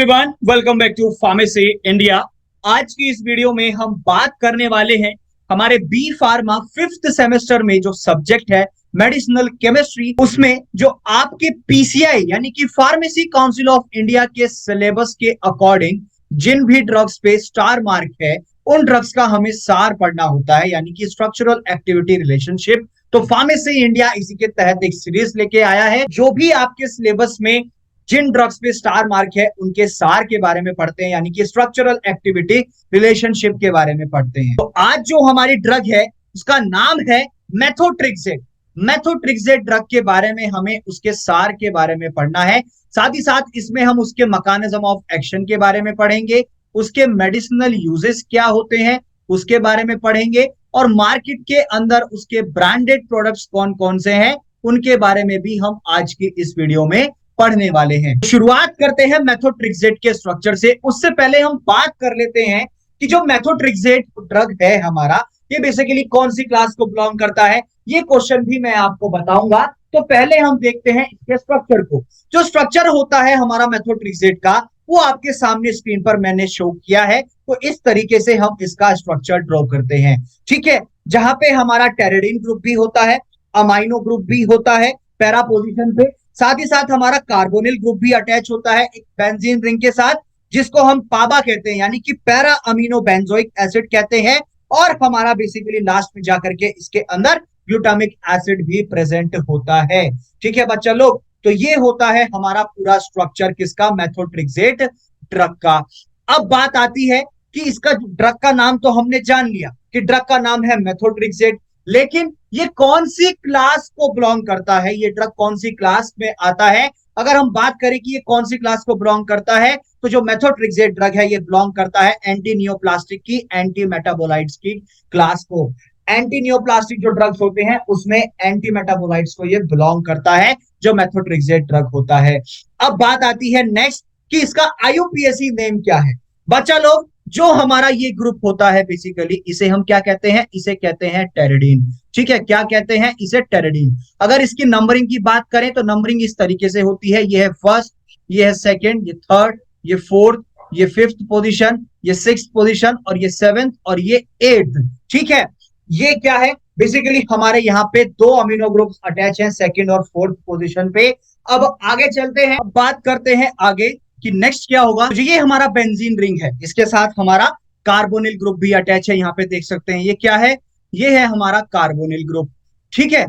Everyone, welcome back to pharmacy India. आज की इस वीडियो में हम बात करने वाले हैं हमारे बी फार्मा फिफ्थ सेमेस्टर में जो सब्जेक्ट है मेडिसिनल केमिस्ट्री, उसमें जो आपके पीसीआई यानी कि फार्मेसी काउंसिल ऑफ इंडिया के सिलेबस के अकॉर्डिंग जिन भी ड्रग्स पे स्टार मार्क है उन ड्रग्स का हमें सार पढ़ना होता है, यानी कि स्ट्रक्चरल एक्टिविटी रिलेशनशिप। तो फार्मेसी इंडिया इसी के तहत एक सीरीज लेके आया है। जो भी आपके सिलेबस में जिन ड्रग्स पे स्टार मार्क है उनके सार के बारे में पढ़ते हैं, यानी कि स्ट्रक्चरल एक्टिविटी रिलेशनशिप के बारे में पढ़ते हैं। तो आज जो हमारी ड्रग है उसका नाम है मेथोट्रिक्सेट। मेथोट्रिक्सेट ड्रग के बारे में हमें उसके सार के बारे में पढ़ना है। साथ ही साथ इसमें हम उसके मैकेनिज्म ऑफ एक्शन के बारे में पढ़ेंगे, उसके मेडिसिनल यूजेस क्या होते हैं उसके बारे में पढ़ेंगे, और मार्केट के अंदर उसके ब्रांडेड प्रोडक्ट्स कौन कौन से हैं उनके बारे में भी हम आज की इस वीडियो में पढ़ने वाले हैं। शुरुआत करते हैं मेथोट्रिक्सेट के स्ट्रक्चर से। उससे पहले हम बात कर लेते हैं कि जो मेथोट्रिक्सेट ड्रग है हमारा, ये बेसिकली कौन सी क्लास को बिलोंग करता है, ये क्वेश्चन भी मैं आपको बताऊंगा। तो पहले हम देखते हैं इसके स्ट्रक्चर को। जो स्ट्रक्चर होता है हमारा मेथोट्रिक्सेट का वो आपके सामने स्क्रीन पर मैंने शो किया है। तो इस तरीके से हम इसका स्ट्रक्चर ड्रॉ करते हैं, ठीक है। जहां पे हमारा टेरेडिन ग्रुप भी होता है, अमाइनो ग्रुप भी होता है पैरा पोजीशन पे, साथ ही साथ हमारा कार्बोनिल ग्रुप भी अटैच होता है एक बेंजीन रिंग के साथ, जिसको हम पाबा कहते हैं, यानी कि पैरा अमीनो बेंजोइक एसिड कहते हैं। और हमारा बेसिकली लास्ट में जाकर के इसके अंदर ग्लूटामिक एसिड भी प्रेजेंट होता है, ठीक है बच्चा लोग। तो ये होता है हमारा पूरा स्ट्रक्चर किसका, मेथोट्रिक्सेट ड्रग का। अब बात आती है कि इसका ड्रग का नाम तो हमने जान लिया कि ड्रग का नाम है मेथोट्रिक्सेट, लेकिन ये कौन सी क्लास को बिलोंग करता है, ये ड्रग कौन सी क्लास में आता है। अगर हम बात करें कि ये कौन सी क्लास को बिलोंग करता है, तो जो मेथोट्रिक्सेट ड्रग है ये बिलोंग करता है एंटी नियोप्लास्टिक की, एंटी मेटाबोलाइट्स की क्लास को। एंटी नियोप्लास्टिक जो ड्रग्स होते हैं उसमें एंटी मेटाबोलाइट्स को ये बिलोंग करता है जो मेथोट्रिक्सेट ड्रग होता है। अब बात आती है नेक्स्ट कि इसका आईयूपीएसी नेम क्या है। बच्चा लोग, जो हमारा ये ग्रुप होता है बेसिकली इसे हम क्या कहते हैं, इसे कहते हैं टेरेडीन, ठीक है। क्या कहते हैं इसे, टेरेडीन। अगर इसकी नंबरिंग की बात करें तो नंबरिंग इस तरीके से होती है, ये है फर्स्ट, ये है सेकंड, ये थर्ड, ये फोर्थ, ये फिफ्थ पोजीशन, ये सिक्स्थ पोजीशन, और ये सेवेंथ, और ये एट्थ, ठीक है। ये क्या है, बेसिकली हमारे यहाँ पे दो अमीनो ग्रुप्स अटैच हैं सेकंड और फोर्थ पोजीशन पे। अब आगे चलते हैं, बात करते हैं आगे कि नेक्स्ट क्या होगा। तो ये हमारा बेंजीन रिंग है, इसके साथ हमारा कार्बोनिल ग्रुप भी अटैच है, यहाँ पे देख सकते हैं। ये क्या है, ये है हमारा कार्बोनिल ग्रुप, ठीक है।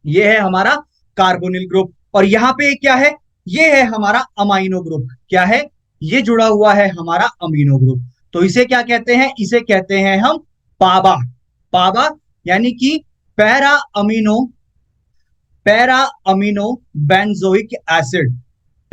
ये है हमारा कार्बोनिल ग्रुप, और यहाँ पे क्या है, ये है हमारा अमाइनो ग्रुप। क्या है, ये जुड़ा हुआ है हमारा अमीनो ग्रुप। तो इसे क्या कहते हैं, इसे कहते हैं हम पाबा। पाबा यानी कि para amino benzoic acid,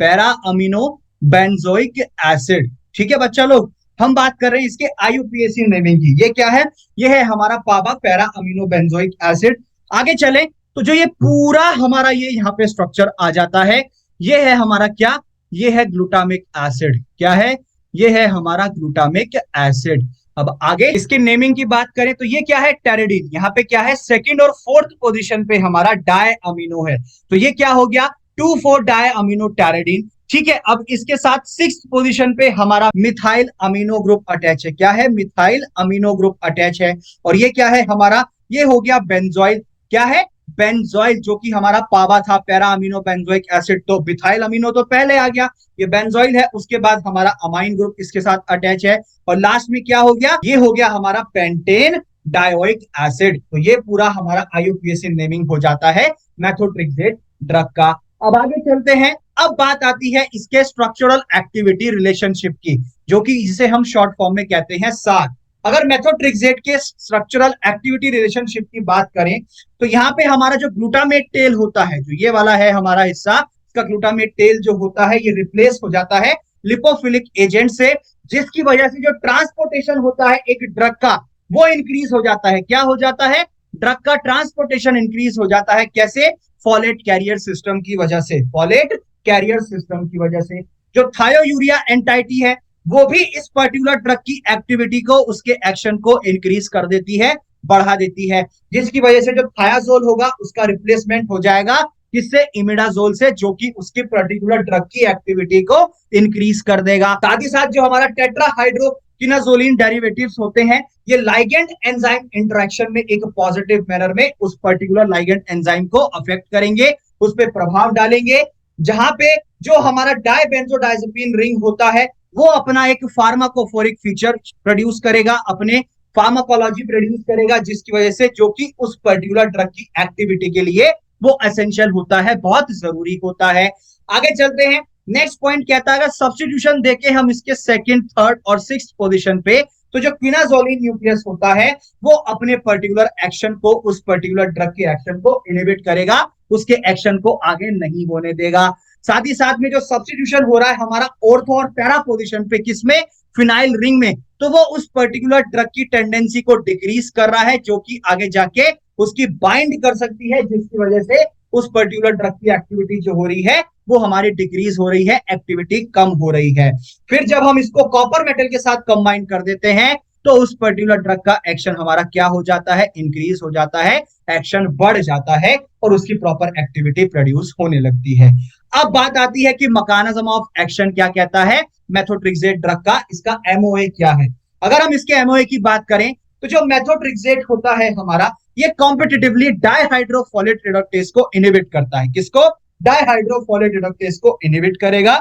para amino benzoic acid, ठीक है बच्चा लोग। हम बात कर रहे हैं इसके आईयूपीएसी नेमिंग की। ये क्या है, ये है हमारा पाबा पैरा अमीनो बेंजोइक एसिड। आगे चले तो जो ये पूरा हमारा ये यहाँ पे स्ट्रक्चर आ जाता है, ये है हमारा क्या, ये है ग्लूटामिक एसिड। क्या है, ये है हमारा ग्लूटामिक एसिड। अब आगे इसके नेमिंग की बात करें तो ये क्या है, टेरेडीन। यहाँ पे क्या है, सेकंड और फोर्थ पोजीशन पे हमारा डाई अमीनो है, तो ये क्या हो गया, 2,4 डाई अमीनो टेरेडीन, ठीक है। अब इसके साथ सिक्स्थ पोजीशन पे हमारा मिथाइल अमीनो ग्रुप अटैच है। क्या है, मिथाइल अमीनो ग्रुप अटैच है। और ये क्या है हमारा, ये हो गया बेंजोइल। क्या है, बेंजोइल, जो कि हमारा पाबा था पैरा अमीनो बेंजोइक एसिड, तो मिथाइल अमीनो तो पहले आ गया, ये बेंजोइल है। उसके बाद हमारा अमाइन ग्रुप इसके साथ अटैच है, और लास्ट में क्या हो गया, ये हो गया हमारा पेंटेन डायोइक एसिड। तो ये पूरा हमारा आईयूपीएसी नेमिंग हो जाता है मेथोट्रिक्सेट ड्रग का। अब आगे चलते हैं। अब बात आती है इसके स्ट्रक्चरल एक्टिविटी रिलेशनशिप की, जो कि जिसे हम शॉर्ट फॉर्म में कहते हैं सार। अगर मेथोट्रिक्सेट के स्ट्रक्चरल एक्टिविटी रिलेशनशिप की बात करें तो यहाँ पे हमारा जो ग्लूटामेट टेल होता है, जो ये वाला है हमारा हिस्सा, इसका ग्लूटामेट टेल जो होता है ये रिप्लेस हो जाता है लिपोफिलिक एजेंट से, जिसकी वजह से जो ट्रांसपोर्टेशन होता है एक ड्रग का वो इंक्रीज हो जाता है। क्या हो जाता है, ड्रग का ट्रांसपोर्टेशन इंक्रीज हो जाता है। कैसे, फॉलेट कैरियर सिस्टम की वजह से, फॉलेट कैरियर सिस्टम की वजह से। जो थायोयूरिया एंटाइटी है वो भी इस पर्टिकुलर ड्रग की एक्टिविटी को, उसके एक्शन को इंक्रीज कर देती है, बढ़ा देती है, जिसकी वजह से जो थायाजोल होगा उसका रिप्लेसमेंट हो जाएगा किससे? इमिडाजोल से, जो कि उसकी पर्टिकुलर ड्रग की एक्टिविटी को इंक्रीज कर देगा। साथ ही साथ जो हमारा टेट्राहाइड्रोक्विनाजोलिन डेरिवेटिव्स होते हैं, ये लाइगेंड एंजाइम इंटरेक्शन में एक पॉजिटिव मैनर में उस पर्टिकुलर लाइगेंड एंजाइम को अफेक्ट करेंगे, उस पर प्रभाव डालेंगे। जहां पे जो हमारा डाइबेंजोडाइजेपिन रिंग होता है, वो अपना एक फार्माकोफोरिक फीचर प्रोड्यूस करेगा, अपने फार्माकोलॉजी प्रोड्यूस करेगा, जिसकी वजह से जो कि उस पर्टिकुलर ड्रग की एक्टिविटी के लिए वो एसेंशियल होता है, बहुत जरूरी होता है। आगे चलते हैं। नेक्स्ट पॉइंट कहता है, सब्स्टिट्यूशन देके हम इसके सेकंड, थर्ड और सिक्स्थ पोजीशन पे, तो जो क्विनाजोलिन न्यूक्लियस होता है वो अपने पर्टिकुलर एक्शन को, उस पर्टिकुलर ड्रग के एक्शन को इनहिबिट करेगा, उसके एक्शन को आगे नहीं होने देगा। साथ ही साथ में जो सब्स्टिट्यूशन हो रहा है हमारा ऑर्थो और पैरा पोजीशन पे, किसमें? फिनाइल रिंग में, तो वो उस पर्टिकुलर ड्रग की टेंडेंसी को डिक्रीज कर रहा है, जो कि आगे जाके उसकी बाइंड कर सकती है, जिसकी वजह से उस पर्टिकुलर ड्रग की एक्टिविटी जो हो रही है वो हमारी डिक्रीज हो रही है, एक्टिविटी कम हो रही है। फिर जब हम इसको कॉपर मेटल के साथ कंबाइन कर देते हैं, तो उस पर्टिकुलर ड्रग का एक्शन हमारा क्या हो जाता है? इंक्रीज हो जाता है, एक्शन बढ़ जाता है और उसकी प्रॉपर एक्टिविटी प्रोड्यूस होने लगती है। अब बात आती है कि मैकेनिज्म ऑफ एक्शन क्या कहता है मेथोट्रेक्सेट ड्रग का, इसका एमओए क्या है। अगर हम इसके एमओए की बात करें, तो जो मेथोट्रेक्सेट होता है हमारा, ये कॉम्पिटिटिवली डाइहाइड्रोफोलेट रिडक्टेज को इनहिबिट करता है। किसको? डाइहाइड्रोफोलेट रिडक्टेज को इनहिबिट करेगा,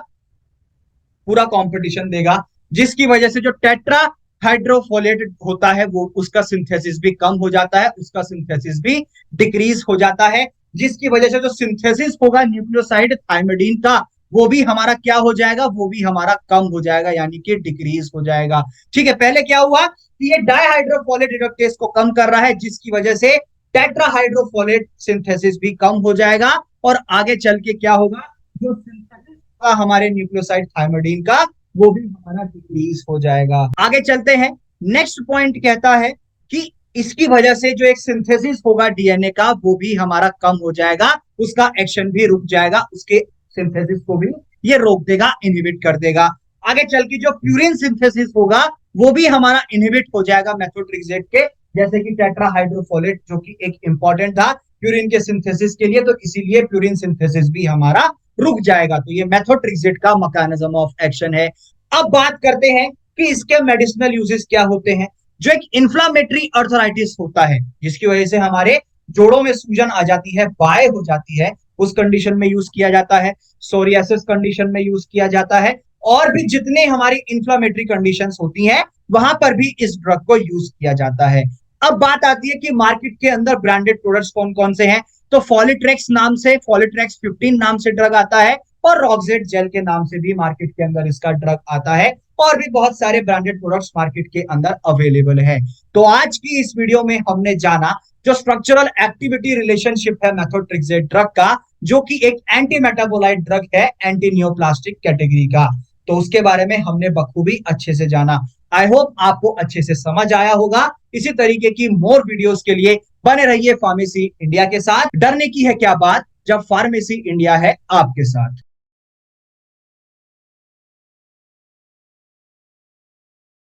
पूरा कंपटीशन देगा, जिसकी वजह से जो टेट्रा हाइड्रोफोलेट होता है वो उसका सिंथेसिस भी कम हो जाता है, उसका सिंथेसिस भी डिक्रीज हो जाता है, जिसकी वजह से जो सिंथेसिस होगा न्यूक्लियोसाइड थाइमिडीन का, वो भी हमारा क्या हो जाएगा? वो भी हमारा कम हो जाएगा, यानी कि डिक्रीज हो जाएगा। ठीक है, पहले क्या हुआ कि ये डाइहाइड्रोफोलेट रिडक्टेज को कम कर रहा है, जिसकी वजह से टेट्राहाइड्रोफोलेट सिंथेसिस भी कम हो जाएगा, और आगे चल के क्या होगा? जो सिंथेसिस का हमारे न्यूक्लियोसाइड थाइमिडीन का, वो भी हमारा डिक्रीज हो जाएगा। आगे चलते हैं। नेक्स्ट पॉइंट कहता है कि इसकी वजह से जो एक सिंथेसिस होगा डीएनए का, वो भी हमारा कम हो जाएगा, उसका एक्शन भी रुक जाएगा, उसके सिंथेसिस को भी ये रोक देगा, इनहिबिट कर देगा। आगे चल के जो प्यूरिन सिंथेसिस होगा वो भी हमारा इनहिबिट हो जाएगा मेथोट्रेक्सेट के, जैसे कि टेट्राहाइड्रोफोलेट जो कि एक इंपॉर्टेंट था प्यूरिन के सिंथेसिस के लिए, तो इसीलिए प्यूरिन सिंथेसिस भी हमारा रुक जाएगा। तो ये मेथोट्रेक्सेट का मैकेनिज्म ऑफ एक्शन है। अब बात करते हैं कि इसके मेडिसिनल यूजेस क्या होते हैं। जो एक इन्फ्लामेटरी अर्थराइटिस होता है, जिसकी वजह से हमारे जोड़ों में सूजन आ जाती है, बाय हो जाती है, उस कंडीशन में यूज किया जाता है। सोरियासिस कंडीशन में यूज किया जाता है, और भी जितने हमारी इन्फ्लामेटरी कंडीशंस होती हैं वहां पर भी इस ड्रग को यूज किया जाता है। अब बात आती है कि मार्केट के अंदर ब्रांडेड प्रोडक्ट्स कौन कौन से हैं, तो फॉलिट्रेक्स नाम से, फॉलिट्रेक्स 15 नाम से ड्रग आता है, और रॉक्सेट जेल के नाम से भी मार्केट के अंदर इसका ड्रग आता है, और भी बहुत सारे ब्रांडेड प्रोडक्ट्स मार्केट के अंदर अवेलेबल है। तो आज की इस वीडियो में हमने जाना जो स्ट्रक्चरल एक्टिविटी रिलेशनशिप है मेथोट्रेक्सेट ड्रग का, जो कि एक एंटी मेटाबोलाइट ड्रग है, एंटी नियोप्लास्टिक कैटेगरी का। तो उसके बारे में हमने बखूबी अच्छे से जाना। आई होप आपको अच्छे से समझ आया होगा। इसी तरीके की मोर वीडियोस के लिए बने रहिए फार्मेसी इंडिया के साथ। डरने की है क्या बात, जब फार्मेसी इंडिया है आपके साथ।